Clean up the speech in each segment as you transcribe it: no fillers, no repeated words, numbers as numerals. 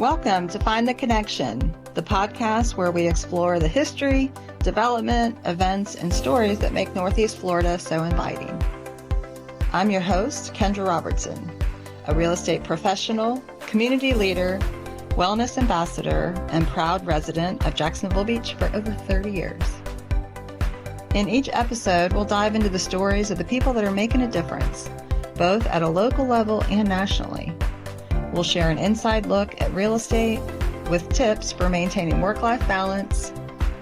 Welcome to Find the Connection, the podcast where we explore the history, development, events, and stories that make Northeast Florida so inviting. I'm your host, Kendra Robertson, a real estate professional, community leader, wellness ambassador, and proud resident of Jacksonville Beach for over 30 years. In each episode, we'll dive into the stories of the people that are making a difference, both at a local level and nationally. We'll share an inside look at real estate with tips for maintaining work-life balance,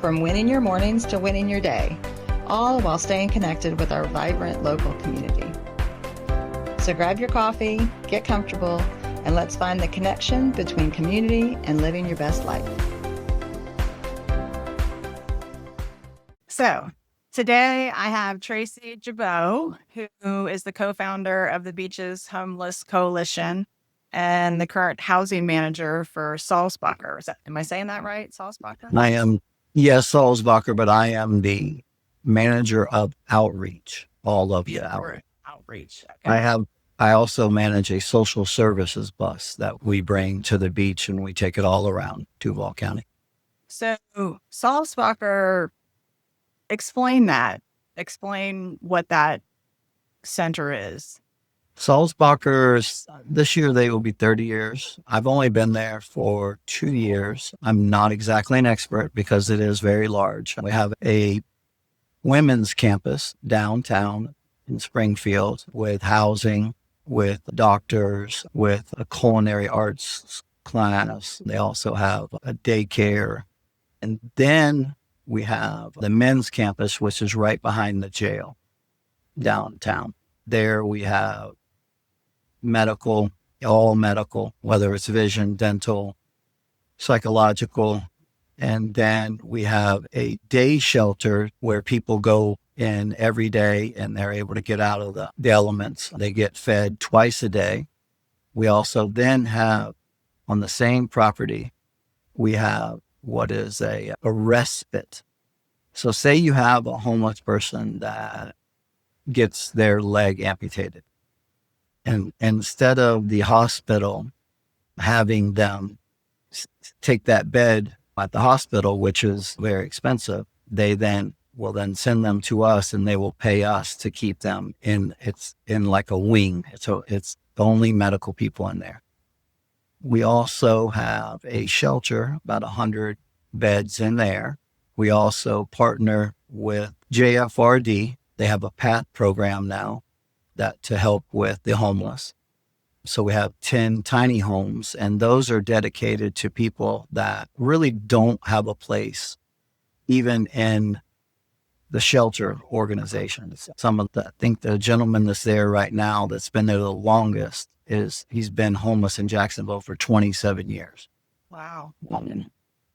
from winning your mornings to winning your day, all while staying connected with our vibrant local community. So grab your coffee, get comfortable, and let's find the connection between community and living your best life. So today I have Tracy Gebeaux, who is the co-founder of the Beaches Homeless Coalition and the current housing manager for Sulzbacher. Am I saying that right? Sulzbacher? I am, yes, Sulzbacher, but I am the manager of outreach, all of the outreach. Outreach. Okay. I also manage a social services bus that we bring to the beach and we take it all around Duval County. So Sulzbacher, explain that. Explain what that center is. Sulzbacher, this year they will be 30 years. I've only been there for 2 years. I'm not exactly an expert because it is very large. We have a women's campus downtown in Springfield with housing, with doctors, with a culinary arts class. They also have a daycare. And then we have the men's campus, which is right behind the jail downtown. There we have medical, all medical, whether it's vision, dental, psychological. And then we have a day shelter where people go in every day and they're able to get out of the elements. They get fed twice a day. We also then have, on the same property, we have what is a respite. So say you have a homeless person that gets their leg amputated. And instead of the hospital having them take that bed at the hospital, which is very expensive, they then will then send them to us and they will pay us to keep them in like a wing. So it's only medical people in there. We also have a shelter, about 100 beds in there. We also partner with JFRD. They have a PAT program now to help with the homeless. So we have 10 tiny homes, and those are dedicated to people that really don't have a place, even in the shelter organizations. I think the gentleman that's there right now that's been there the longest he's been homeless in Jacksonville for 27 years. Wow.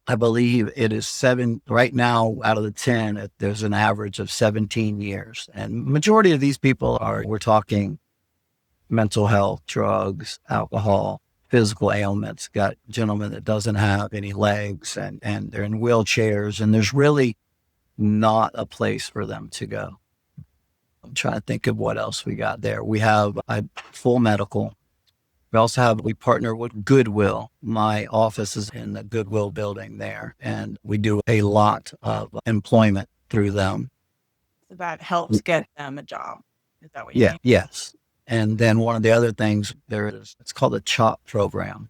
I believe it is 7 right now out of the 10, there's an average of 17 years. And majority of these people we're talking mental health, drugs, alcohol, physical ailments. Got a gentleman that doesn't have any legs and they're in wheelchairs, and there's really not a place for them to go. I'm trying to think of what else we got there. We have a full medical. We partner with Goodwill. My office is in the Goodwill building there, and we do a lot of employment through them. So that helps get them a job. Is that what you mean? Yes. And then one of the other things it's called a CHOP program.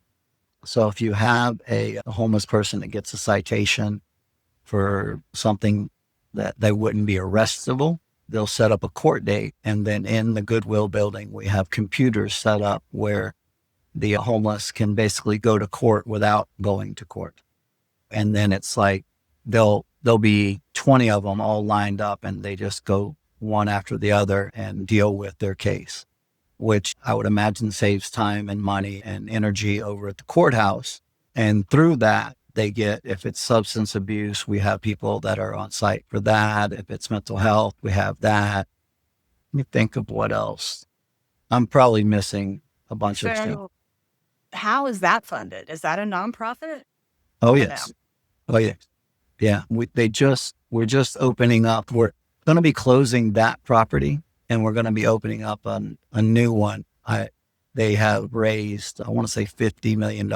So if you have a homeless person that gets a citation for something that they wouldn't be arrestable, they'll set up a court date. And then in the Goodwill building, we have computers set up where the homeless can basically go to court without going to court. And then it's like there'll be 20 of them all lined up, and they just go one after the other and deal with their case, which I would imagine saves time and money and energy over at the courthouse. And through that, they get, if it's substance abuse, we have people that are on site for that. If it's mental health, we have that. Let me think of what else. I'm probably missing a bunch of stuff. How is that funded? Is that a nonprofit? Oh, yes. Oh, yes. Yeah. We're just opening up. We're going to be closing that property, and we're going to be opening up a new one. They have raised, I want to say $50 million.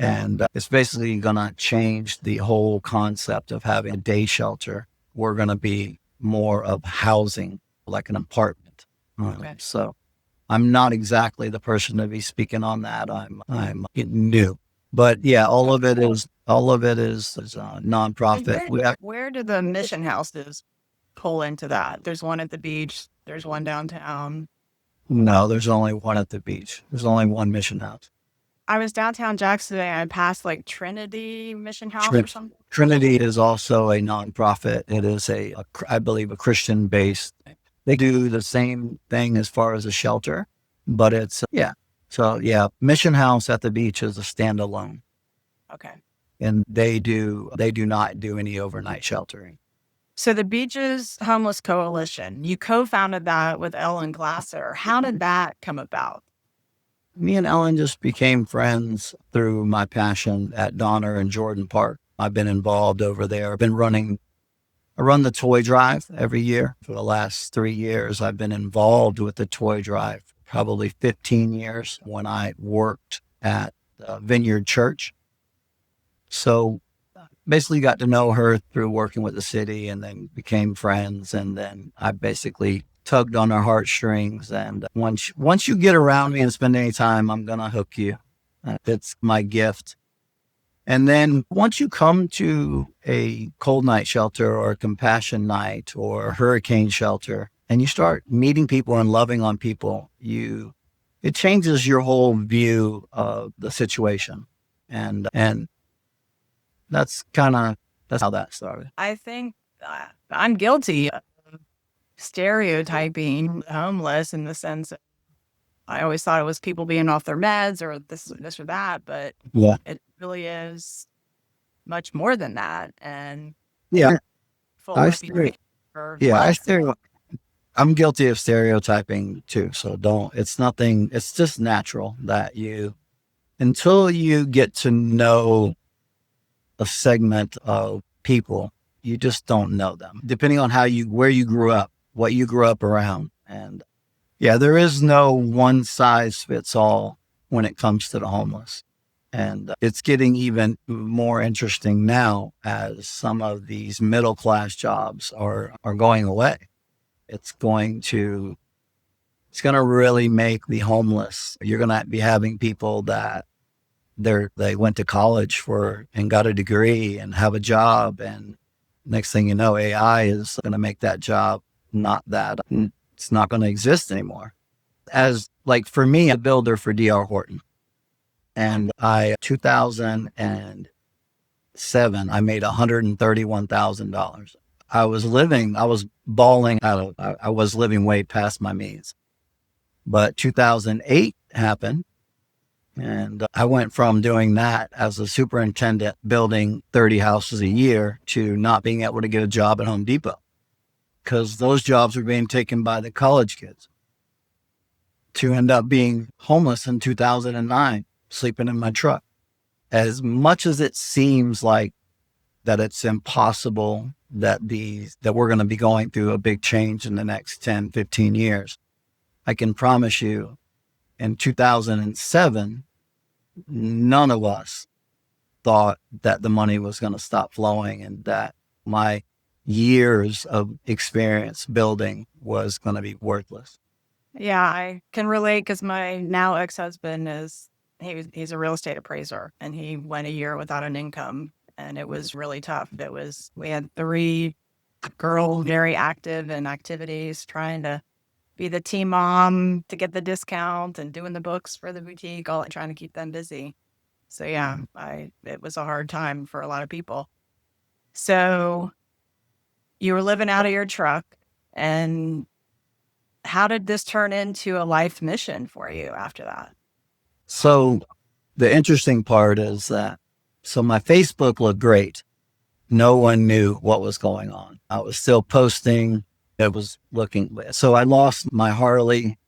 And it's basically going to change the whole concept of having a day shelter. We're going to be more of housing, like an apartment. Okay. So I'm not exactly the person to be speaking on that. I'm new, but yeah, all of it is nonprofit. Where do the mission houses pull into that? There's one at the beach. There's one downtown. No, there's only one at the beach. There's only one mission house. I was downtown Jackson today. I passed like Trinity Mission House or something. Trinity is also a nonprofit. It is I believe, a Christian based. They do the same thing as far as a shelter, but it's, yeah. So yeah, Mission House at the beach is a standalone. Okay. And they do not do any overnight sheltering. So the Beaches Homeless Coalition, you co-founded that with Ellen Glasser. How did that come about? Me and Ellen just became friends through my passion at Donner and Jordan Park. I've been involved over there. I run the toy drive every year. For the last 3 years, I've been involved with the toy drive, probably 15 years when I worked at Vineyard Church. So basically got to know her through working with the city, and then became friends. And then I basically tugged on her heartstrings. And once you get around me and spend any time, I'm going to hook you. It's my gift. And then once you come to a cold night shelter or a compassion night or a hurricane shelter, and you start meeting people and loving on people, it changes your whole view of the situation. And that's how that started. I think I'm guilty of stereotyping the homeless in the sense that I always thought it was people being off their meds or this or that, but Yeah. it really is much more than that. And Yeah. full I reputation for I'm guilty of stereotyping too. So it's just natural that until you get to know a segment of people, you just don't know them, depending on where you grew up, what you grew up around. And yeah, there is no one size fits all when it comes to the homeless. And it's getting even more interesting now as some of these middle class jobs are going away. It's going to really make the homeless. You're going to be having people that they went to college and got a degree and have a job. And next thing you know, AI is going to make that job it's not going to exist anymore. As like for me, a builder for D.R. Horton. And 2007, I made $131,000. I was balling I was living way past my means. But 2008 happened. And I went from doing that as a superintendent, building 30 houses a year, to not being able to get a job at Home Depot because those jobs were being taken by the college kids, to end up being homeless in 2009, sleeping in my truck. As much as it seems like that it's impossible that we're going to be going through a big change in the next 10, 15 years, I can promise you in 2007, none of us thought that the money was going to stop flowing and that my years of experience building was going to be worthless. Yeah, I can relate because my now ex-husband he's a real estate appraiser, and he went a year without an income, and it was really tough. We had 3 girls very active in activities, trying to be the team mom to get the discount and doing the books for the boutique, all trying to keep them busy. So yeah, it was a hard time for a lot of people. So you were living out of your truck, and how did this turn into a life mission for you after that? So the interesting part is that, so my Facebook looked great. No one knew what was going on. I was still posting. It was looking, so I lost my Harley,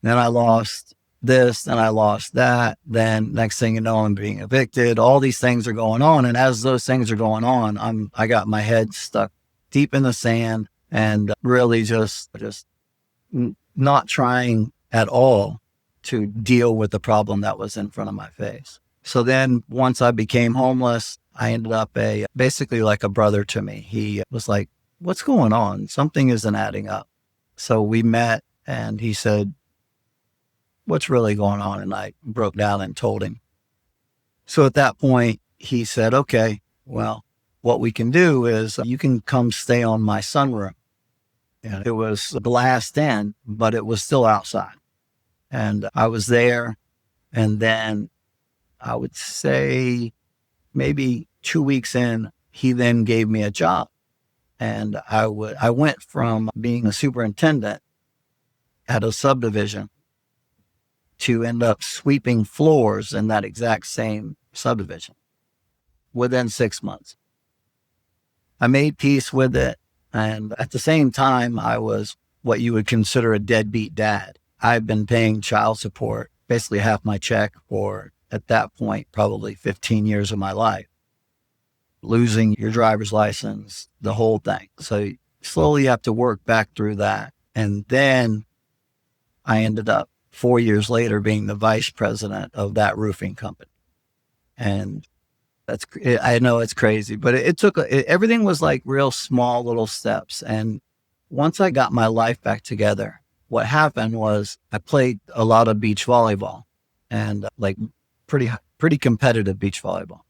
then I lost this, then I lost that. Then next thing you know, I'm being evicted. All these things are going on. And as those things are going on, I got my head stuck deep in the sand and really just not trying at all to deal with the problem that was in front of my face. So then once I became homeless, I ended up basically like a brother to me. He was like, what's going on? Something isn't adding up. So we met and he said, what's really going on? And I broke down and told him. So at that point, he said, okay, well, what we can do is you can come stay on my sunroom. And it was glassed in, but it was still outside. And I was there. And then I would say maybe 2 weeks in, he then gave me a job. And I went from being a superintendent at a subdivision to end up sweeping floors in that exact same subdivision within 6 months. I made peace with it. And at the same time, I was what you would consider a deadbeat dad. I've been paying child support, basically half my check for, at that point, probably 15 years of my life. Losing your driver's license, the whole thing. So you slowly have to work back through that. And then I ended up 4 years later being the vice president of that roofing company. And I know it's crazy, but it took, everything was like real small little steps. And once I got my life back together, what happened was I played a lot of beach volleyball and like pretty competitive beach volleyball.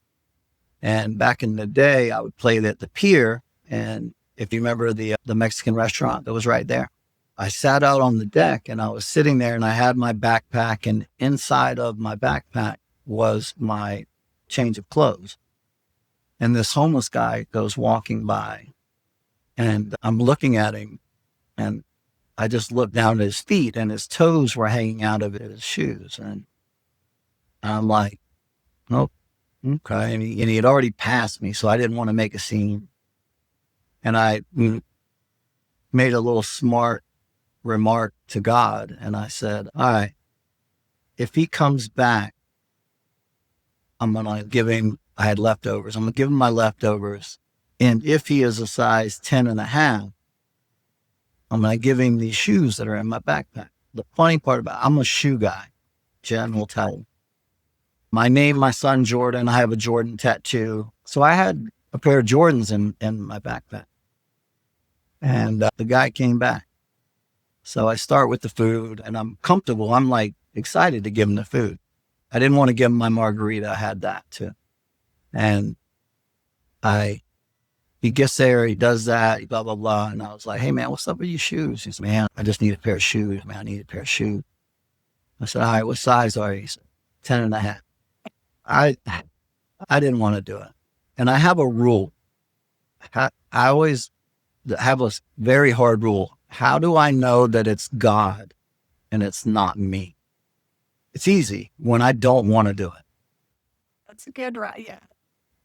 And back in the day, I would play at the pier. And if you remember the Mexican restaurant that was right there, I sat out on the deck and I was sitting there and I had my backpack, and inside of my backpack was my change of clothes. And this homeless guy goes walking by and I'm looking at him and I just looked down at his feet and his toes were hanging out of his shoes. And I'm like, nope. Okay. And he had already passed me, so I didn't want to make a scene. And I made a little smart remark to God. And I said, all right, if he comes back, I'm going to give him, I had leftovers. I'm going to give him my leftovers. And if he is a size 10.5, I'm going to give him these shoes that are in my backpack. The funny part about it, I'm a shoe guy. Jen will tell you. My name, my son, Jordan. I have a Jordan tattoo. So I had a pair of Jordans in my backpack. And the guy came back. So I start with the food and I'm comfortable. I'm like excited to give him the food. I didn't want to give him my margarita. I had that too. And he gets there, he does that, blah, blah, blah. And I was like, hey man, what's up with your shoes? He said, man, I just need a pair of shoes. Man, I need a pair of shoes. I said, all right, what size are you? He said, 10.5. I didn't want to do it. And I have a rule. I always have a very hard rule. How do I know that it's God and it's not me? It's easy when I don't want to do it. That's a good, right? Yeah.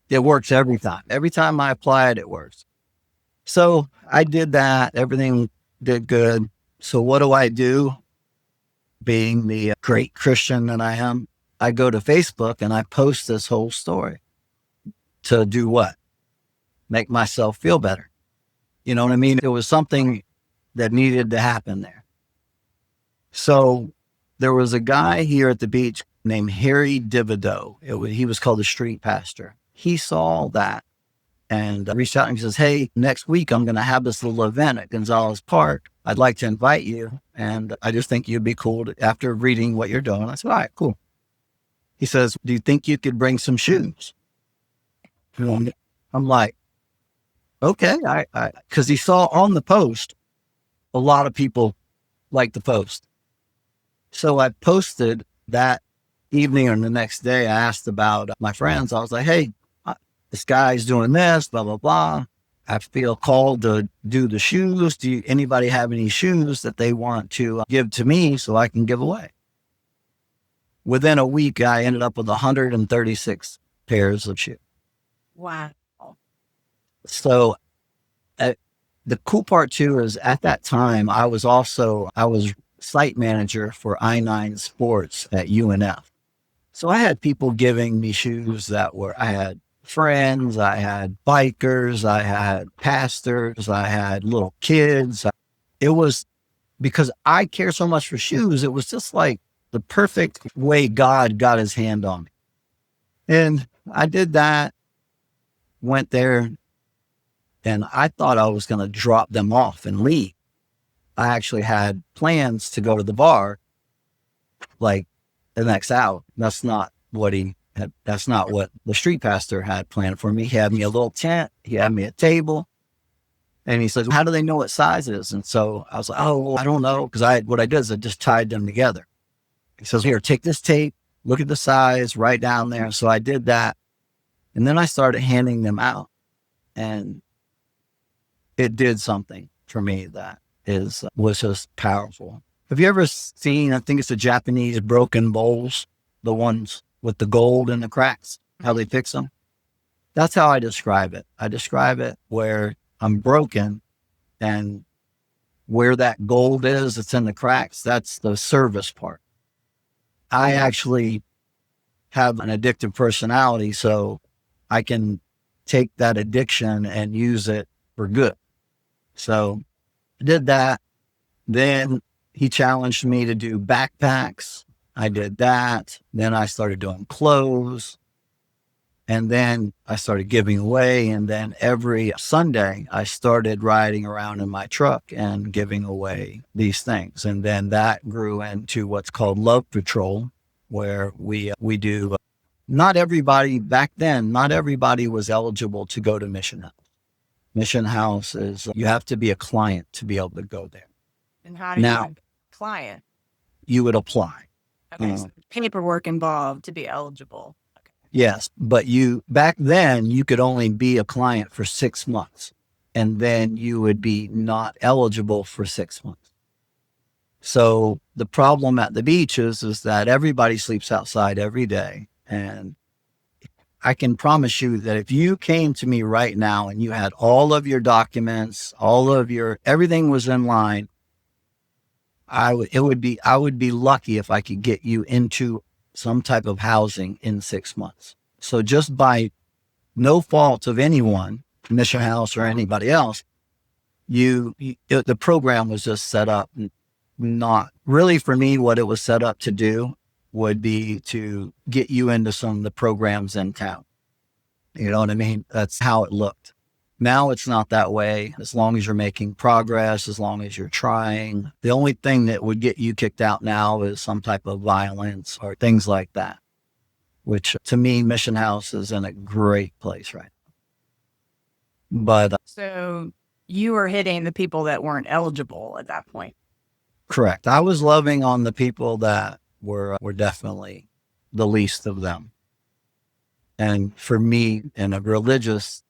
It works every time. Every time I apply it, it works. So I did that. Everything did good. So what do? Being the great Christian that I am, I go to Facebook and I post this whole story to do what? Make myself feel better. You know what I mean? It was something that needed to happen there. So there was a guy here at the beach named Tracy Gebeaux. He was called the street pastor. He saw that and reached out and he says, hey, next week I'm going to have this little event at Gonzalez Park. I'd like to invite you. And I just think you'd be cool after reading what you're doing. I said, all right, cool. He says, do you think you could bring some shoes? And I'm like, okay. Because he saw on the post, a lot of people liked the post. So I posted that evening or the next day. I asked about my friends. I was like, hey, this guy's doing this, blah, blah, blah. I feel called to do the shoes. Anybody have any shoes that they want to give to me so I can give away? Within a week, I ended up with 136 pairs of shoes. Wow. So the cool part too is at that time, I was site manager for I-9 Sports at UNF. So I had people giving me shoes I had friends, I had bikers, I had pastors, I had little kids. It was because I care so much for shoes. It was just like the perfect way God got his hand on me. And I did that, went there, and I thought I was going to drop them off and leave. I actually had plans to go to the bar like the next hour. That's not what that's not what the street pastor had planned for me. He had me a little tent, he had me a table, and he says, how do they know what size it is? And so I was like, oh, well, I don't know. Because what I did is I just tied them together. He says, here, take this tape, look at the size, write down there. So I did that. And then I started handing them out. And it did something for me that was just powerful. Have you ever seen, I think it's the Japanese broken bowls, the ones with the gold in the cracks, how they fix them? That's how I describe it. I describe it where I'm broken, and where that gold is, it's in the cracks. That's the service part. I actually have an addictive personality, so I can take that addiction and use it for good. So I did that. Then he challenged me to do backpacks. I did that. Then I started doing clothes. And then I started giving away. And then every Sunday, I started riding around in my truck and giving away these things. And then that grew into what's called Love Patrol, where we do, not everybody back then, not everybody was eligible to go to Mission House. Mission House is, you have to be a client to be able to go there. And how do you client? You would apply. Okay, so paperwork involved to be eligible. Yes, but back then you could only be a client for 6 months, and then you would be not eligible for 6 months. So the problem at the beach is that everybody sleeps outside every day. And I can promise you that if you came to me right now and you had all of your documents, everything was in line, I would be lucky if I could get you into some type of housing in 6 months. So just by no fault of anyone, Mission House or anybody else, the program was just set up. Not really, for me, what it was set up to do would be to get you into some of the programs in town. You know what I mean? That's how it looked. Now it's not that way. As long as you're making progress, as long as you're trying, the only thing that would get you kicked out now is some type of violence or things like that, which to me, Mission House is in a great place right now. But so you were hitting the people that weren't eligible at that point. Correct. I was loving on the people that were definitely the least of them. And for me, in a religious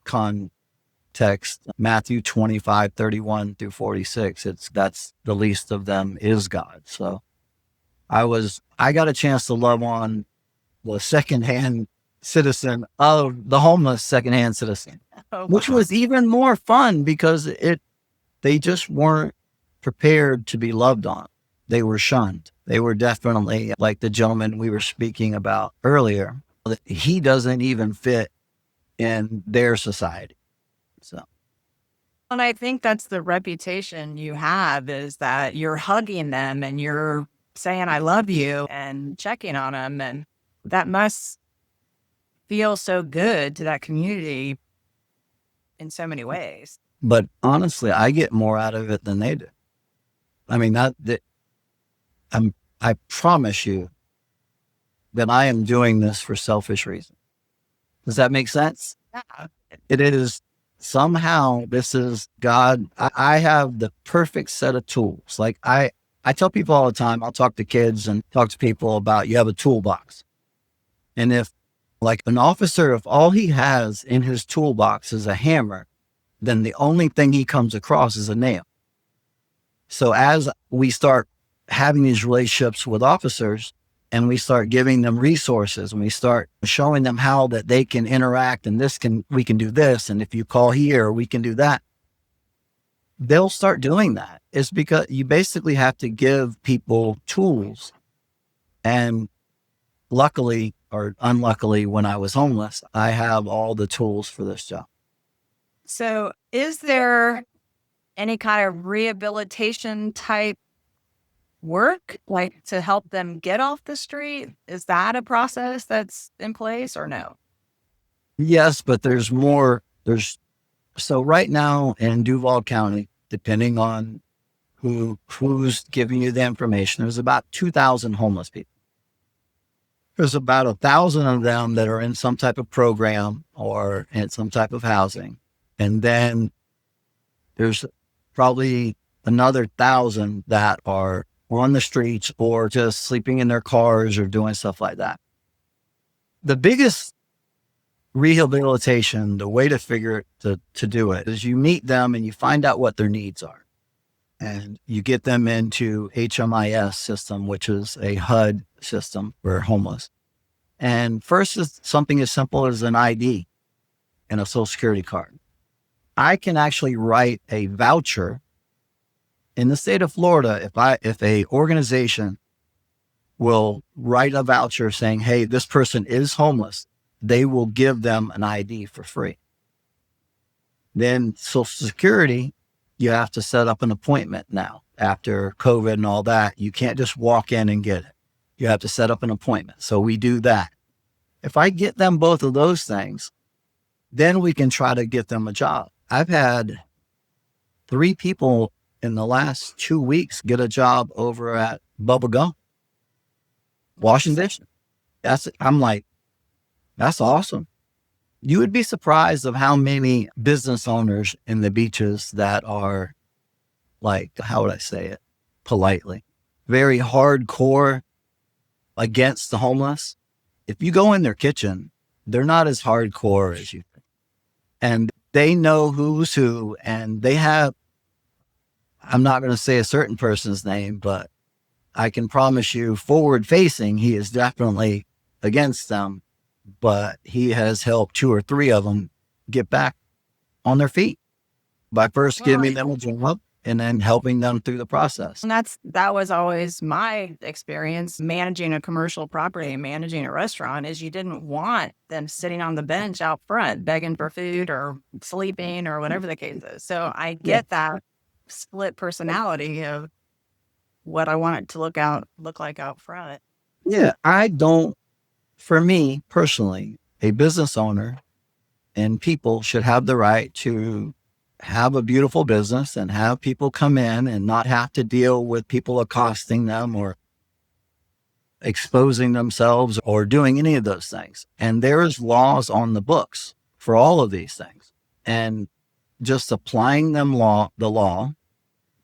context, Matthew 25:31-46, that's the least of them is God. So I got a chance to love on the secondhand citizen of the homeless secondhand citizen, which was even more fun because they just weren't prepared to be loved on. They were shunned. They were definitely like the gentleman we were speaking about earlier. He doesn't even fit in their society. So, and I think that's the reputation you have, is that you're hugging them and you're saying, I love you, and checking on them. And that must feel so good to that community in so many ways. But honestly, I get more out of it than they do. I mean, I promise you that I am doing this for selfish reasons. Does that make sense? Yeah. It is somehow, this is God. I have the perfect set of tools. Like I tell people all the time, I'll talk to kids and talk to people about, you have a toolbox. And if like an officer, if all he has in his toolbox is a hammer, then the only thing he comes across is a nail. So as we start having these relationships with officers and we start giving them resources and we start showing them how that they can interact and we can do this. And if you call here, we can do that. They'll start doing that. It's because you basically have to give people tools. And luckily or unluckily, when I was homeless, I have all the tools for this job. So is there any kind of rehabilitation type work, like to help them get off the street? Is that a process that's in place or no? Yes, but there's more. So right now in Duval County, depending on who's giving you the information, there's about 2,000 homeless people. There's about 1,000 of them that are in some type of program or in some type of housing. And then there's probably another 1,000 that are on the streets or just sleeping in their cars or doing stuff like that. The biggest rehabilitation, the way to figure it to do it is you meet them and you find out what their needs are. And you get them into HMIS system, which is a HUD system for homeless. And first is something as simple as an ID and a social security card. I can actually write a voucher in the state of Florida. If a organization will write a voucher saying, hey, this person is homeless, they will give them an ID for free. Then Social Security, you have to set up an appointment now. After COVID and all that, you can't just walk in and get it. You have to set up an appointment. So we do that. If I get them both of those things, then we can try to get them a job. I've had 3 people in the last 2 weeks get a job over at Bubba Gum, Washington. I'm like, that's awesome. You would be surprised of how many business owners in the beaches that are like, how would I say it politely, very hardcore against the homeless. If you go in their kitchen, they're not as hardcore as you think. And they know who's who, and they have, I'm not going to say a certain person's name, but I can promise you forward facing, he is definitely against them, but he has helped 2 or 3 of them get back on their feet by first giving them a job and then helping them through the process. And that was always my experience managing a commercial property, managing a restaurant, is you didn't want them sitting on the bench out front begging for food or sleeping or whatever the case is. So I get that split personality of what I want it to look like out front. Yeah, for me personally, a business owner and people should have the right to have a beautiful business and have people come in and not have to deal with people accosting them or exposing themselves or doing any of those things. And there's laws on the books for all of these things. And just applying the law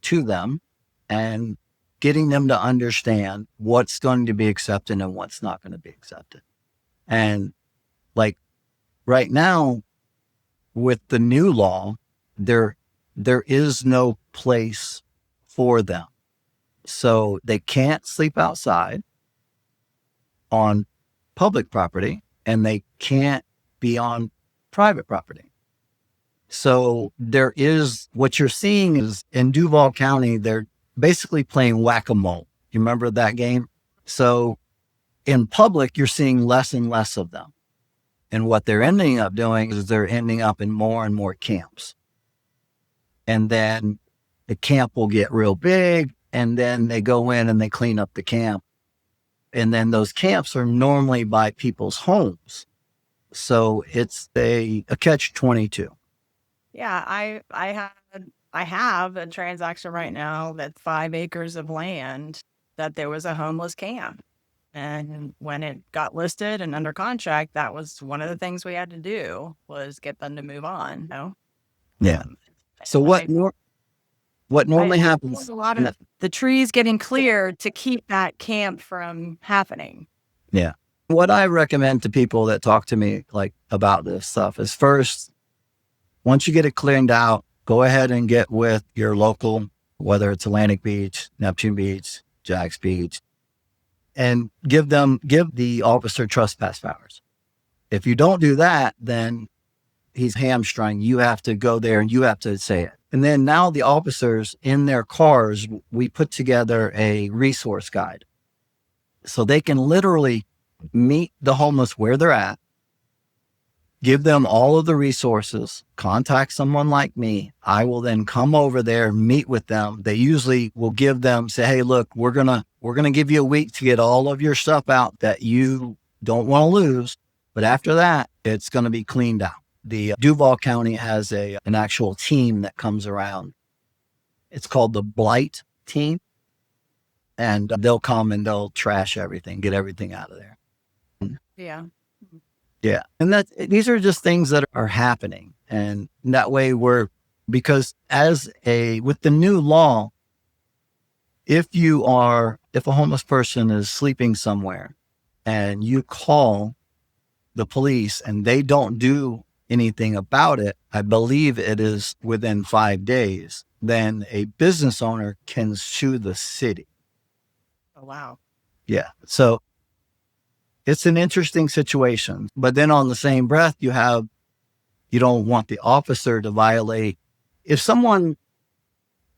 to them and getting them to understand what's going to be accepted and what's not going to be accepted. And like right now with the new law, there is no place for them. So they can't sleep outside on public property and they can't be on private property. So what you're seeing is in Duval County, they're basically playing whack-a-mole. You remember that game? So in public, you're seeing less and less of them. And what they're ending up doing is they're ending up in more and more camps. And then the camp will get real big, and then they go in and they clean up the camp. And then those camps are normally by people's homes. So it's a catch-22. Yeah, I have a transaction right now that's 5 acres of land that there was a homeless camp. And when it got listed and under contract, that was one of the things we had to do was get them to move on. Yeah. So what normally happens? A lot of the trees getting cleared to keep that camp from happening. Yeah. What I recommend to people that talk to me like about this stuff is first, once you get it cleaned out, go ahead and get with your local, whether it's Atlantic Beach, Neptune Beach, Jax Beach, and give the officer trespass powers. If you don't do that, then he's hamstrung. You have to go there and you have to say it. And then now the officers in their cars, we put together a resource guide. So they can literally meet the homeless where they're at, give them all of the resources, contact someone like me. I will then come over there, meet with them. They usually will give them, say, hey, look, we're going to give you a week to get all of your stuff out that you don't want to lose. But after that, it's going to be cleaned out. The Duval County has an actual team that comes around. It's called the Blight Team. And they'll come and they'll trash everything, get everything out of there. Yeah. Yeah. And these are just things that are happening. And that way because with the new law, if a homeless person is sleeping somewhere and you call the police and they don't do anything about it, I believe it is within 5 days, then a business owner can sue the city. Oh, wow. Yeah. So it's an interesting situation. But then on the same breath, you don't want the officer to violate. If someone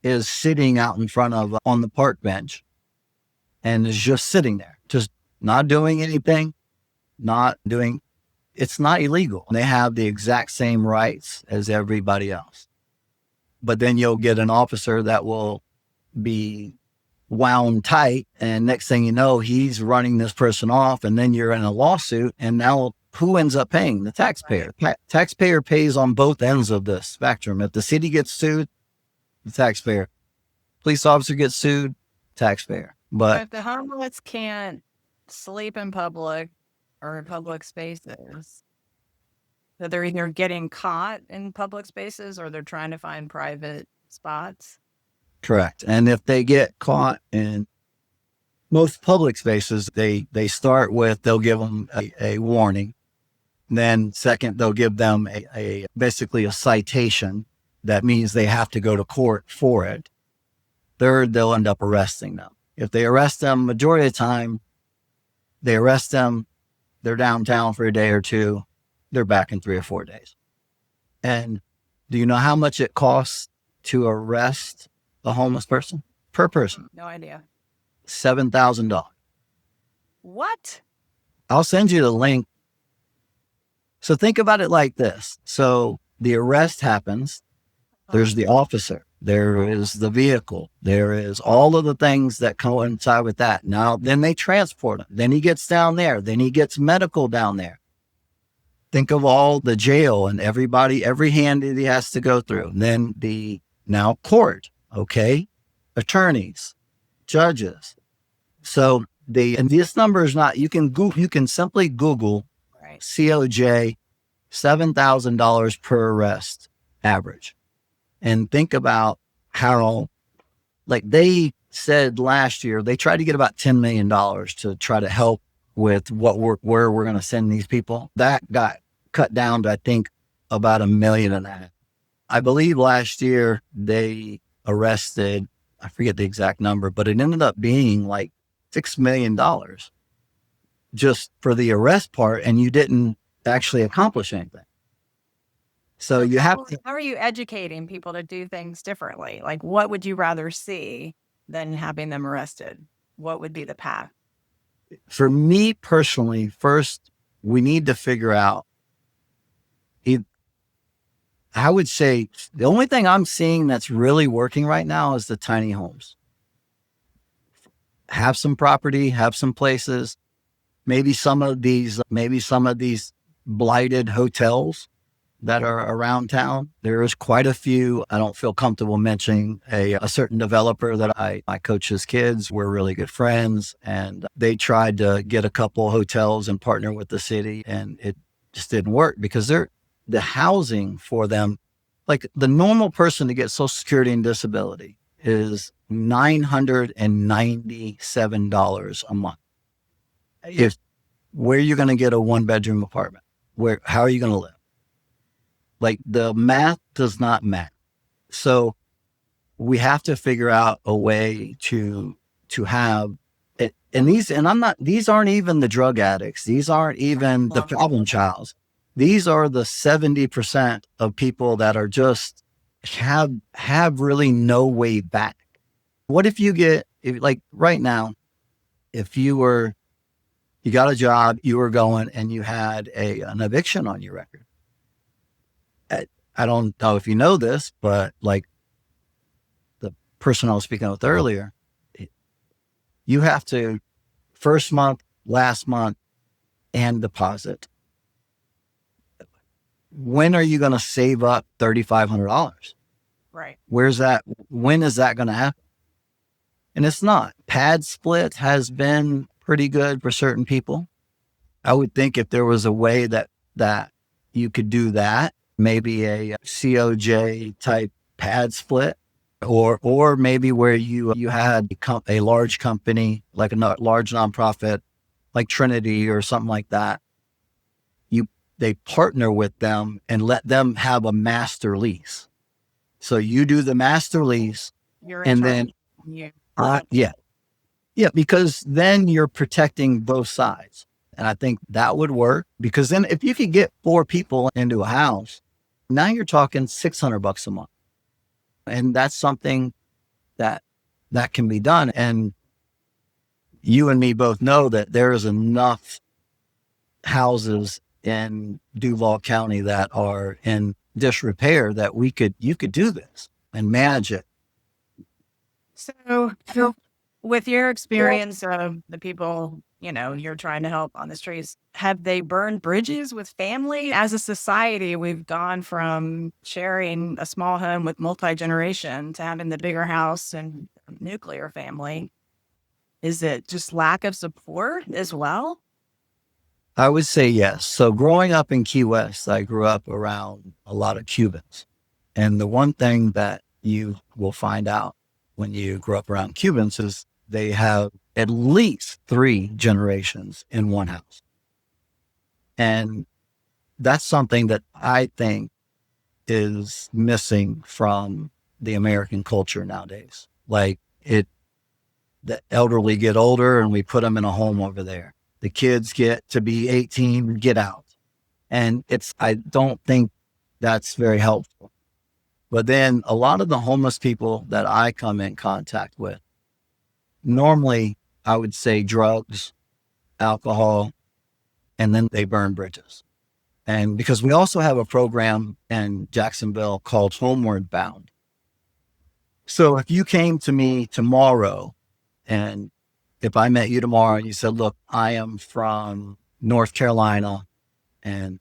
is sitting out in front of on the park bench and is just sitting there, just not doing anything, it's not illegal. They have the exact same rights as everybody else. But then you'll get an officer that will be wound tight, and next thing you know, he's running this person off, and then you're in a lawsuit, and now who ends up paying? The taxpayer. Taxpayer pays on both ends of the spectrum. If the city gets sued, the taxpayer. Police officer gets sued, taxpayer. But if the homeless can't sleep in public or in public spaces, so they're either getting caught in public spaces or they're trying to find private spots. Correct. And if they get caught in most public spaces, they'll give them a warning. Then second, they'll give them basically a citation. That means they have to go to court for it. Third, they'll end up arresting them. If they arrest them, majority of the time, they arrest them, they're downtown for a day or two, they're back in 3 or 4 days. And do you know how much it costs to arrest a homeless person per person? No idea. $7,000. What? I'll send you the link. So think about it like this. So the arrest happens. There's the officer. There is the vehicle. There is all of the things that coincide with that. Now, then they transport him. Then he gets down there. Then he gets medical down there. Think of all the jail and every hand that he has to go through. And then now court. Okay. Attorneys, judges. So and this number is not, you can simply Google COJ, $7,000 per arrest average. And think about how, like they said last year, they tried to get about $10 million to try to help with where we're going to send these people. That got cut down to, I think, about $1.5 million. I believe last year they arrested, I forget the exact number, but it ended up being like $6 million just for the arrest part, and you didn't actually accomplish anything. So you have to. How are you educating people to do things differently? Like, what would you rather see than having them arrested? What would be the path? For me personally, first, we need to figure out, I would say the only thing I'm seeing that's really working right now is the tiny homes. Have some property, have some places, maybe some of these blighted hotels that are around town. There is quite a few. I don't feel comfortable mentioning a certain developer that I coach his kids. We're really good friends, and they tried to get a couple hotels and partner with the city, and it just didn't work because the housing for them, like the normal person to get Social Security and disability is $997 a month. Where are you going to get a 1-bedroom apartment? How are you going to live? Like the math does not math. So we have to figure out a way to have it. And these aren't even the drug addicts. These aren't even the problem childs. These are the 70% of people that are just have really no way back. What if like right now, if you got a job, you were going and you had an eviction on your record, I don't know if you know this, but like the person I was speaking with earlier, you have to first month, last month, and deposit. When are you going to save up $3,500? Right. Where's that? When is that going to happen? And it's not. Pad split has been pretty good for certain people. I would think if there was a way that you could do that, maybe a COJ type pad split, or maybe where you had a large company, like a large nonprofit, like Trinity or something like that. They partner with them and let them have a master lease. So you do the master lease, You're in and charge. then You. yeah, because then you're protecting both sides. And I think that would work, because then if you could get 4 people into a house, now you're talking $600 a month. And that's something that can be done. And you and me both know that there is enough houses in Duval County that are in disrepair that you could do this and manage it. So with your experience of the people, you're trying to help on the streets, have they burned bridges with family? As a society, we've gone from sharing a small home with multi-generation to having the bigger house and nuclear family. Is it just lack of support as well? I would say yes. So growing up in Key West, I grew up around a lot of Cubans. And the one thing that you will find out when you grow up around Cubans is they have at least 3 generations in one house. And that's something that I think is missing from the American culture nowadays. Like the elderly get older and we put them in a home over there. The kids get to be 18, get out. And I don't think that's very helpful. But then a lot of the homeless people that I come in contact with, normally I would say drugs, alcohol, and then they burn bridges. And because we also have a program in Jacksonville called Homeward Bound. So if you came to me tomorrow, and if I met you tomorrow and you said, look, I am from North Carolina and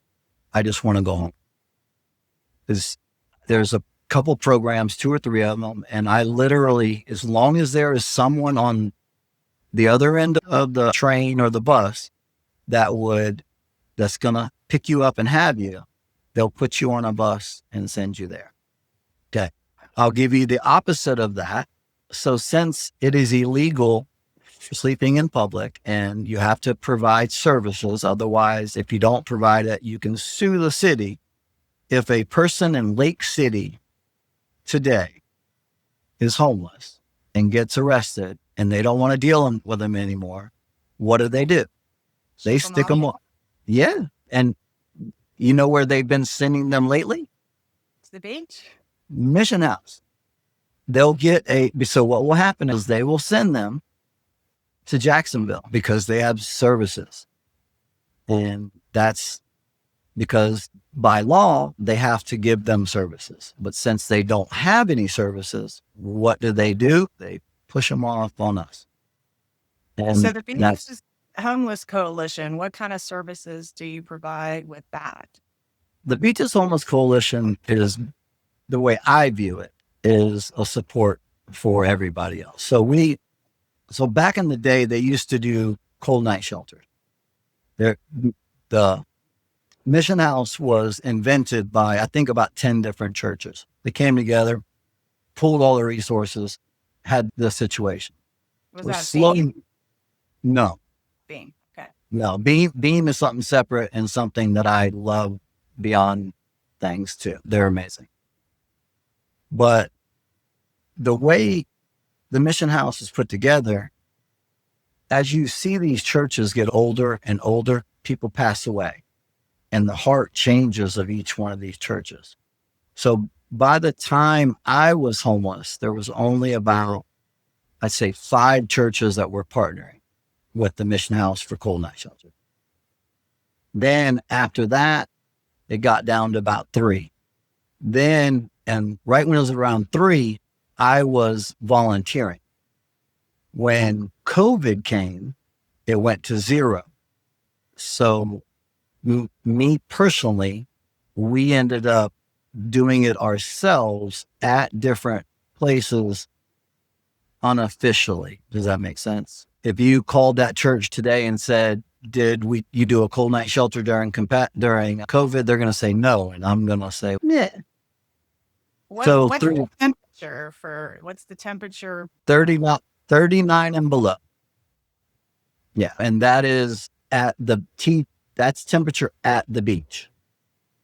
I just want to go home. There's a couple programs, 2 or 3 of them. And I literally, as long as there is someone on the other end of the train or the bus that's going to pick you up and have you, they'll put you on a bus and send you there. Okay. I'll give you the opposite of that. So since it is illegal sleeping in public and you have to provide services, otherwise, if you don't provide it, you can sue the city. If a person in Lake City today is homeless and gets arrested and they don't want to deal with them anymore, what do? They stick them up. Yeah. And you know where they've been sending them lately? It's the beach. Mission House. They'll so what will happen is they will send them to Jacksonville because they have services. And that's because by law, they have to give them services. But since they don't have any services, what do? They push them off on us. And so the Beaches Homeless Coalition, what kind of services do you provide with that? The Beaches Homeless Coalition is, the way I view it, is a support for everybody else. So back in the day, they used to do cold night shelters. The Mission House was invented by, I think, about 10 different churches. They came together, pulled all the resources, had the situation. Was that Beam? No. Beam. Okay. No, Beam is something separate and something that I love beyond things too. They're amazing. But the way the Mission House is put together, as you see these churches get older and older, people pass away and the heart changes of each one of these churches. So by the time I was homeless, there was only about, I'd say, 5 churches that were partnering with the Mission House for cold night shelter. Then after that, it got down to about 3. Then, and right when it was around 3, I was volunteering. When COVID came, it went to 0. So me personally, we ended up doing it ourselves at different places unofficially. Does that make sense? If you called that church today and said, you do a cold night shelter during COVID? They're going to say no. And I'm going to say, yeah. So What's the temperature for, what's the temperature? 39 and below. Yeah. And that is that's temperature at the beach.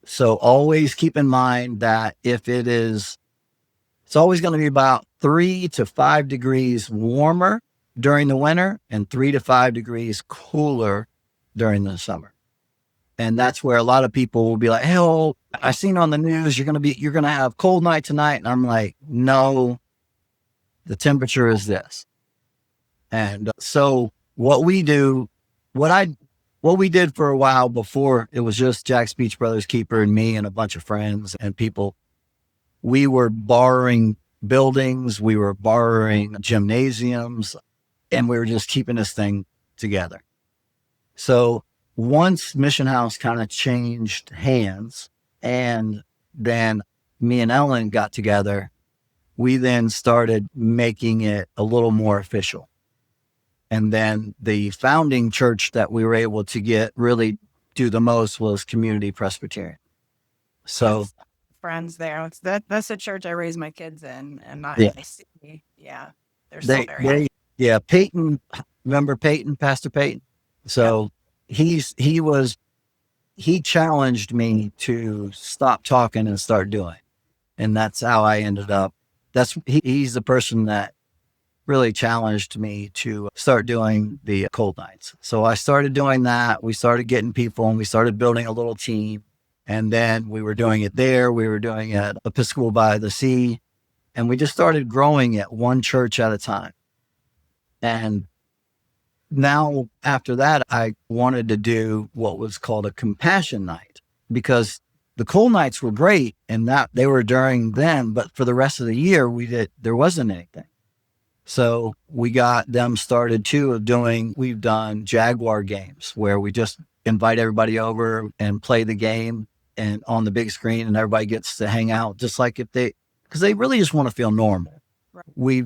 So always keep in mind that it's always going to be about 3 to 5 degrees warmer during the winter and 3 to 5 degrees cooler during the summer. And that's where a lot of people will be like, hey, oh, I seen on the news, you're going to have cold night tonight. And I'm like, no, the temperature is this. And so what we did for a while before it was just Jack's Beach Brothers Keeper and me and a bunch of friends and people, we were borrowing buildings, we were borrowing gymnasiums, and we were just keeping this thing together. So once Mission House kind of changed hands, and then me and Ellen got together, we then started making it a little more official. And then the founding church that we were able to get really do the most was Community Presbyterian. So friends there. That's the church I raised my kids in, and yeah. I see. Yeah, they're still there. Yeah, Peyton. Remember Peyton, Pastor Peyton? So he challenged me to stop talking and start doing, and that's how I ended up. He's the person that really challenged me to start doing the cold nights. So I started doing that. We started getting people, and we started building a little team. And then we were doing it there. We were doing it at Episcopal by the Sea. And we just started growing it one church at a time. And now after that, I wanted to do what was called a compassion night, because the cold nights were great and that they were during then, but for the rest of the year, there wasn't anything. So we got them started too we've done Jaguar games where we just invite everybody over and play the game and on the big screen, and everybody gets to hang out just like because they really just want to feel normal. Right. We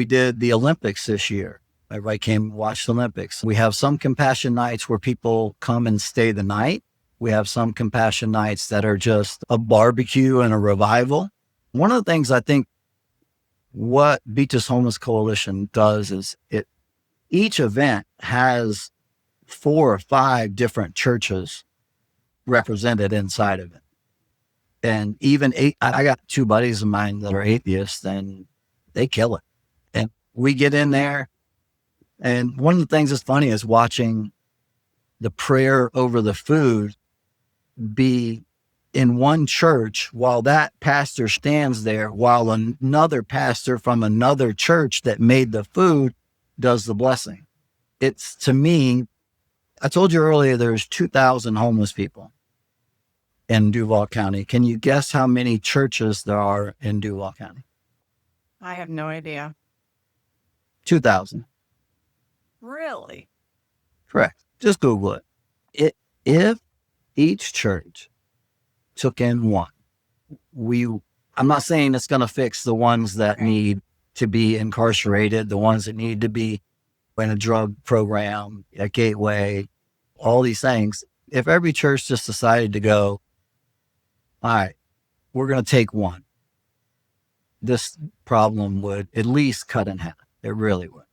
did the Olympics this year. Everybody came and watched the Olympics. We have some compassion nights where people come and stay the night. We have some compassion nights that are just a barbecue and a revival. One of the things I think what Beaches Homeless Coalition does is each event has 4 or 5 different churches represented inside of it. And even I got 2 buddies of mine that are atheists, and they kill it. And we get in there, and one of the things that's funny is watching the prayer over the food be in one church while that pastor stands there, while another pastor from another church that made the food does the blessing. It's, to me, I told you earlier, there's 2,000 homeless people in Duval County. Can you guess how many churches there are in Duval County? I have no idea. 2,000. Really? Correct. Just Google it. If each church took in one, I'm not saying it's going to fix the ones that need to be incarcerated, the ones that need to be in a drug program, a gateway, all these things. If every church just decided to go, all right, we're going to take one, this problem would at least cut in half. It really would.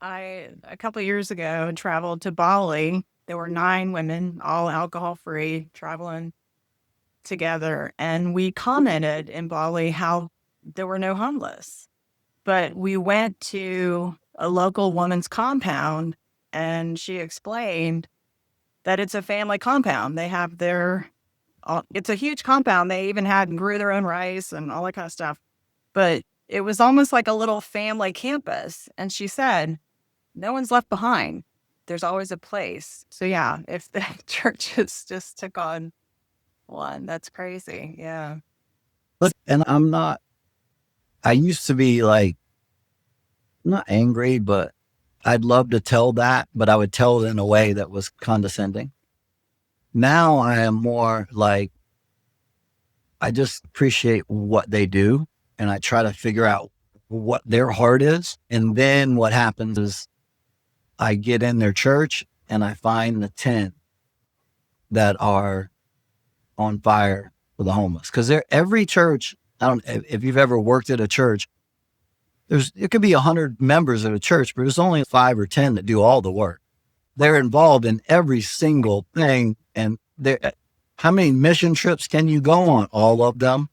A couple of years ago, traveled to Bali. There were 9 women, all alcohol-free, traveling together. And we commented in Bali how there were no homeless. But we went to a local woman's compound, and she explained that it's a family compound. They have it's a huge compound. They even grew their own rice and all that kind of stuff. But it was almost like a little family campus. And she said, no one's left behind. There's always a place. So yeah, if the churches just took on one, that's crazy. Yeah. And I used to be like, not angry, but I'd love to tell that, but I would tell it in a way that was condescending. Now I am more like, I just appreciate what they do and I try to figure out what their heart is. And then what happens is I get in their church and I find the 10 that are on fire for the homeless. Because every church, I don't, if you've ever worked at a church, it could be 100 members of a church, but there's only 5 or 10 that do all the work. They're involved in every single thing. And how many mission trips can you go on? All of them.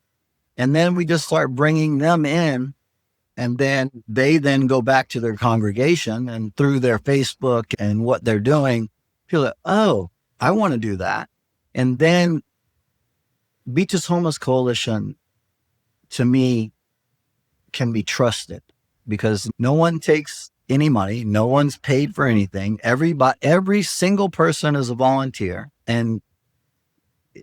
And then we just start bringing them in, and then they then go back to their congregation, and through their Facebook and what they're doing, feel like, oh, I want to do that. And then Beaches Homeless Coalition, to me, can be trusted because no one takes any money. No one's paid for anything. Every single person is a volunteer. And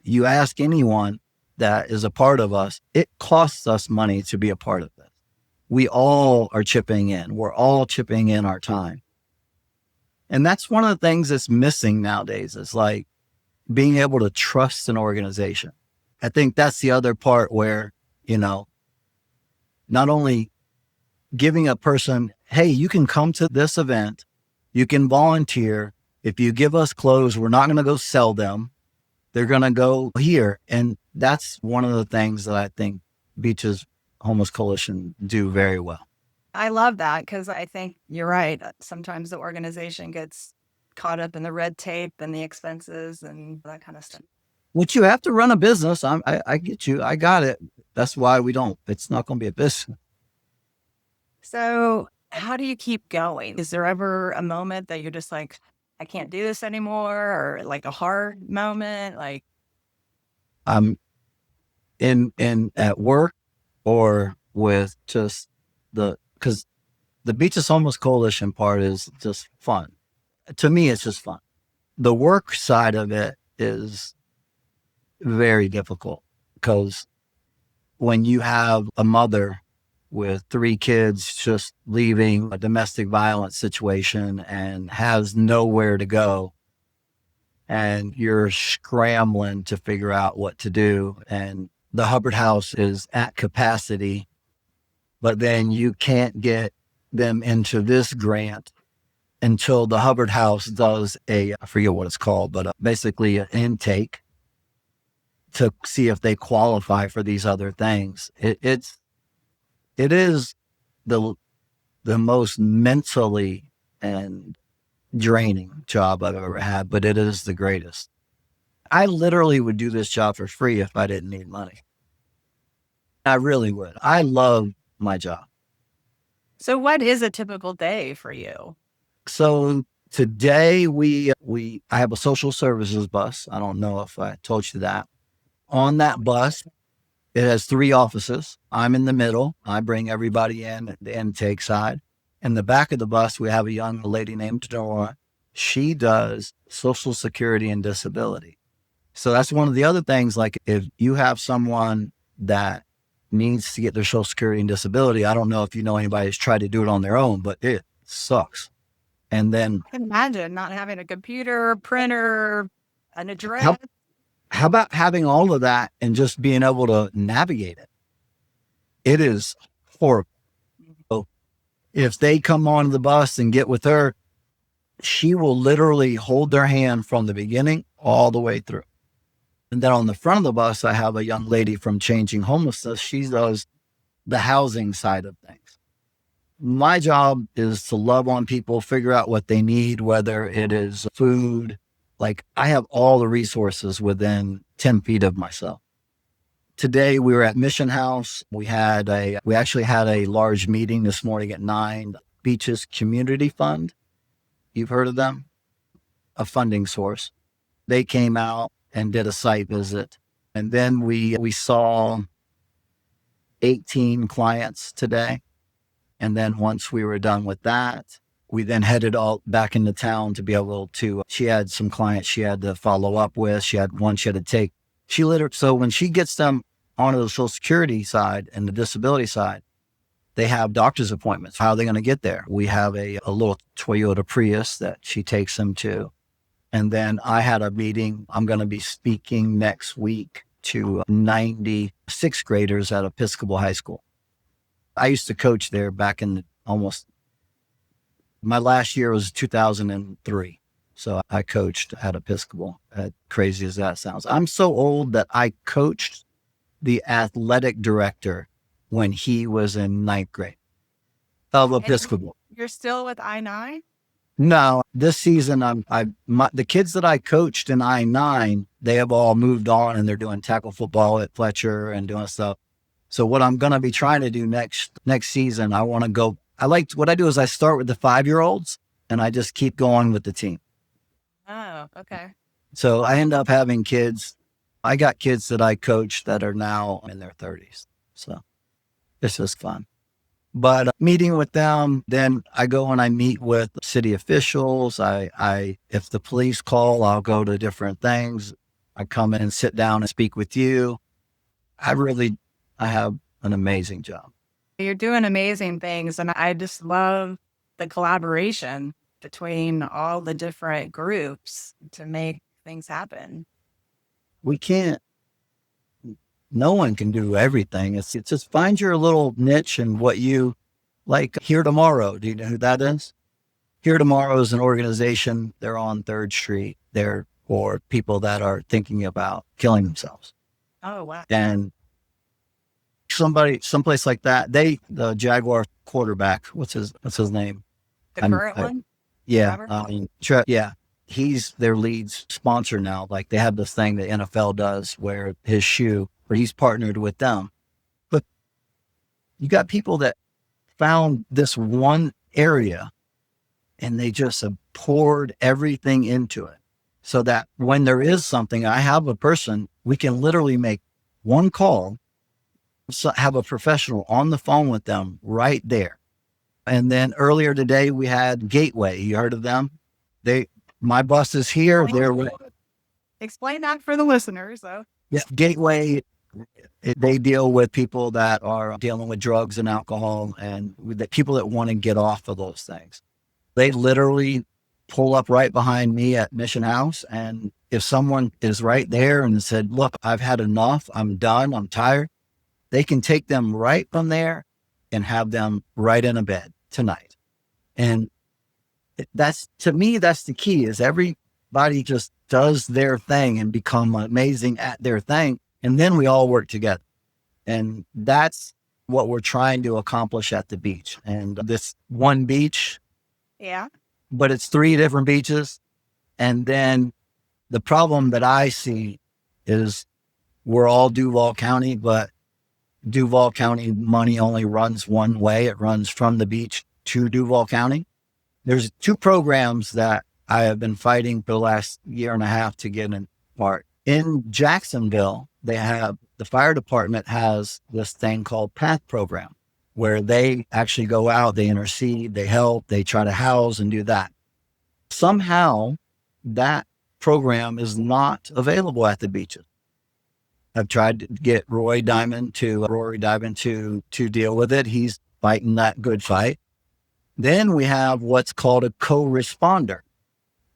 you ask anyone that is a part of us, it costs us money to be a part of this. We all are chipping in. We're all chipping in our time. And that's one of the things that's missing nowadays is like being able to trust an organization. I think that's the other part where, not only giving a person, hey, you can come to this event, you can volunteer. If you give us clothes, we're not going to go sell them. They're going to go here. And that's one of the things that I think Beaches Homeless Coalition do very well. I love that because I think you're right. Sometimes the organization gets caught up in the red tape and the expenses and that kind of stuff. Which you have to run a business. I get you. I got it. That's why it's not going to be a business. So how do you keep going? Is there ever a moment that you're just like, I can't do this anymore, or like a hard moment? Like I'm in at work or with just because the Beaches Homeless Coalition part is just fun. To me, it's just fun. The work side of it is very difficult because when you have a mother with 3 kids just leaving a domestic violence situation and has nowhere to go, and you're scrambling to figure out what to do, and the Hubbard House is at capacity, but then you can't get them into this grant until the Hubbard House does I forget what it's called, but basically an intake to see if they qualify for these other things. It is the most mentally and draining job I've ever had, but it is the greatest. I literally would do this job for free if I didn't need money. I really would. I love my job. So what is a typical day for you? So today I have a social services bus. I don't know if I told you that. On that bus, it has 3 offices. I'm in the middle. I bring everybody in at the intake side. In the back of the bus, we have a young lady named Kendra. She does Social Security and Disability. So that's one of the other things, like if you have someone that needs to get their Social Security and Disability, I don't know if you know anybody who's tried to do it on their own, but it sucks. And then I can imagine not having a computer, printer, an address. How about having all of that and just being able to navigate it? It is horrible. So if they come on the bus and get with her, she will literally hold their hand from the beginning all the way through. And then on the front of the bus, I have a young lady from Changing Homelessness. She does the housing side of things. My job is to love on people, figure out what they need, whether it is food. Like I have all the resources within 10 feet of myself. Today we were at Mission House. We actually had a large meeting this morning at 9. Beaches Community Fund. You've heard of them? A funding source. They came out and did a site visit. And then we saw 18 clients today. And then once we were done with that, we then headed all back into town to be able to, she had some clients she had to follow up with. She had one she had to take. So when she gets them on the Social Security side and the disability side, they have doctor's appointments. How are they going to get there? We have a little Toyota Prius that she takes them to. And then I had a meeting. I'm going to be speaking next week to 96 graders at Episcopal High School. I used to coach there back in my last year was 2003. So I coached at Episcopal, as crazy as that sounds. I'm so old that I coached the athletic director when he was in ninth grade of Episcopal. You're still with I-9? No, this season, the kids that I coached in I-9, they have all moved on and they're doing tackle football at Fletcher and doing stuff. So what I'm going to be trying to do next season, what I do is I start with the 5-year-olds and I just keep going with the team. Oh, okay. So I end up having kids. I got kids that I coach that are now in their 30s. So it's just fun. But meeting with them, then I go and I meet with city officials. If the police call, I'll go to different things. I come in and sit down and speak with you. I have an amazing job. You're doing amazing things. And I just love the collaboration between all the different groups to make things happen. No one can do everything. It's just find your little niche and what you like. Here Tomorrow. Do you know who that is? Here Tomorrow is an organization. They're on 3rd Street. They're for people that are thinking about killing themselves. Oh, wow. And someplace like that, the Jaguar quarterback, what's his name? The current one? Yeah. Yeah. He's their lead sponsor now. Like they have this thing that NFL does where he's partnered with them. But you got people that found this one area and they just have poured everything into it so that when there is something, I have a person, we can literally make one call, have a professional on the phone with them right there. And then earlier today we had Gateway. You heard of them? My bus is here. Explain that for the listeners, though. Yeah, Gateway, they deal with people that are dealing with drugs and alcohol and the people that want to get off of those things. They literally pull up right behind me at Mission House. And if someone is right there and said, look, I've had enough, I'm done, I'm tired, they can take them right from there and have them right in a bed tonight. And to me, that's the key, is everybody just does their thing and become amazing at their thing. And then we all work together. And that's what we're trying to accomplish at the beach. And this one beach, yeah, but it's 3 different beaches. And then the problem that I see is we're all Duval County, but Duval County money only runs one way. It runs from the beach to Duval County. There's 2 programs that I have been fighting for the last year and a half to get in part. In Jacksonville, the fire department has this thing called PATH program, where they actually go out, they intercede, they help, they try to house and do that. Somehow that program is not available at the beaches. I've tried to get Rory Diamond to deal with it. He's fighting that good fight. Then we have what's called a co-responder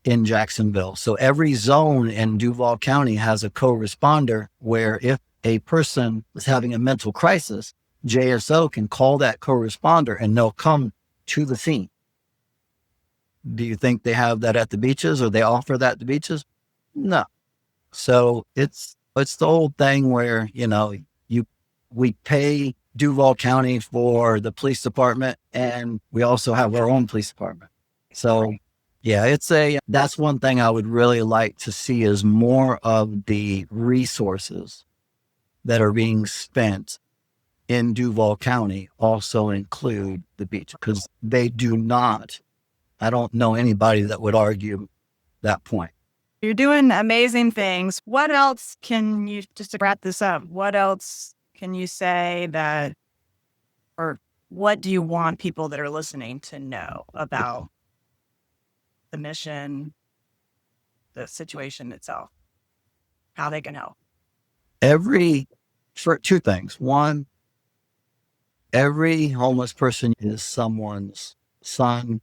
in Jacksonville. So every zone in Duval County has a co-responder where if a person is having a mental crisis, JSO can call that co-responder and they'll come to the scene. Do you think they have that at the beaches, or they offer that at the beaches? No. So it's the old thing where, we pay Duval County for the police department, and we also have our own police department. So yeah, that's one thing I would really like to see, is more of the resources that are being spent in Duval County also include the beach, because they do not. I don't know anybody that would argue that point. You're doing amazing things. What else can you, just to wrap this up, what else can you say or what do you want people that are listening to know about the mission, the situation itself, how they can help? Every for two things. One, every homeless person is someone's son,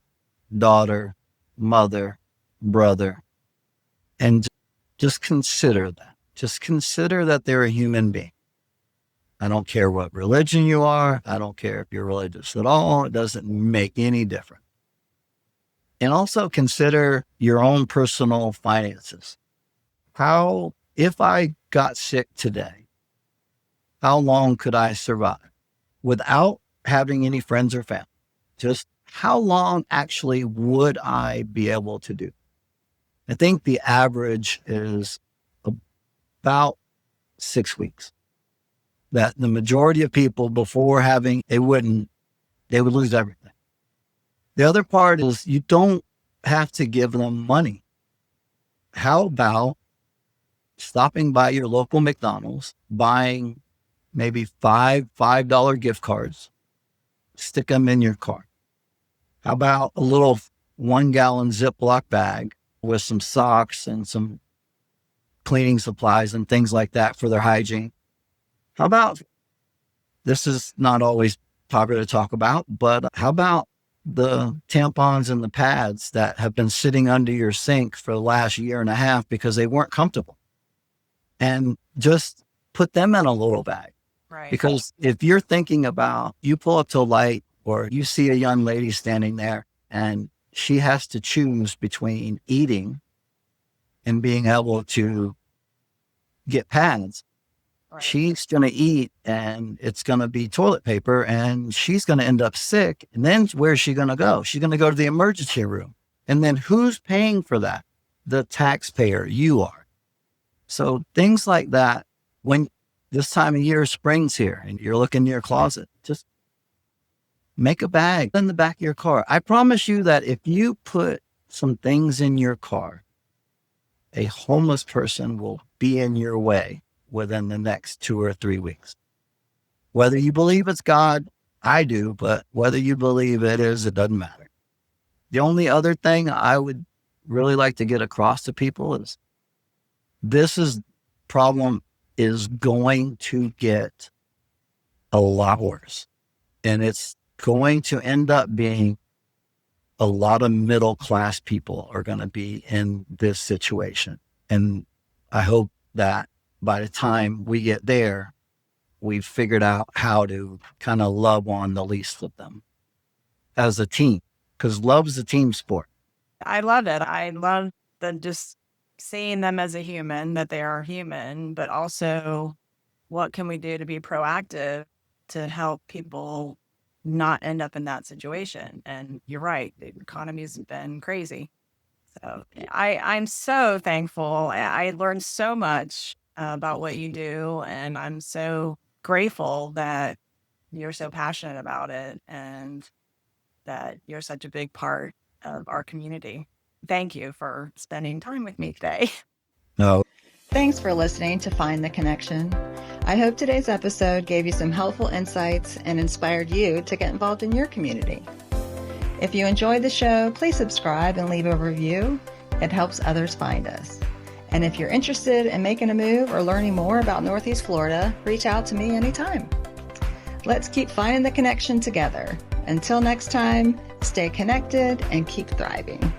daughter, mother, brother. And just consider that. Just consider that they're a human being. I don't care what religion you are. I don't care if you're religious at all. It doesn't make any difference. And also consider your own personal finances. If I got sick today, how long could I survive without having any friends or family? Just how long actually would I be able to do? I think the average is about 6 weeks. That the majority of people before having, they would lose everything. The other part is you don't have to give them money. How about stopping by your local McDonald's, buying maybe $5 gift cards, stick them in your car? How about a little 1 gallon Ziploc bag with some socks and some cleaning supplies and things like that for their hygiene? How about, this is not always popular to talk about, but how about the tampons and the pads that have been sitting under your sink for the last year and a half because they weren't comfortable? And just put them in a little bag. Right. Because if you're thinking about, you pull up to a light or you see a young lady standing there and she has to choose between eating and being able to get pads. Right. She's going to eat and it's going to be toilet paper and she's going to end up sick. And then where's she going to go? She's going to go to the emergency room. And then who's paying for that? The taxpayer, you are. So things like that, when this time of year, spring's here and you're looking in your closet, just make a bag in the back of your car. I promise you that if you put some things in your car, a homeless person will be in your way within the next 2 or 3 weeks. Whether you believe it's God, I do, but whether you believe it is, it doesn't matter. The only other thing I would really like to get across to people is problem is going to get a lot worse. And it's going to end up being a lot of middle class people are going to be in this situation. And I hope that by the time we get there, we've figured out how to kind of love on the least of them as a team, because love's a team sport. I love it. I love just seeing them as a human, that they are human, but also what can we do to be proactive to help people not end up in that situation? And you're right, the economy's been crazy. So I'm so thankful. I learned so much about what you do, and I'm so grateful that you're so passionate about it and that you're such a big part of our community. Thank you for spending time with me today. No. Thanks for listening to Find the Connection. I hope today's episode gave you some helpful insights and inspired you to get involved in your community. If you enjoyed the show, please subscribe and leave a review. It helps others find us. And if you're interested in making a move or learning more about Northeast Florida, reach out to me anytime. Let's keep finding the connection together. Until next time, stay connected and keep thriving.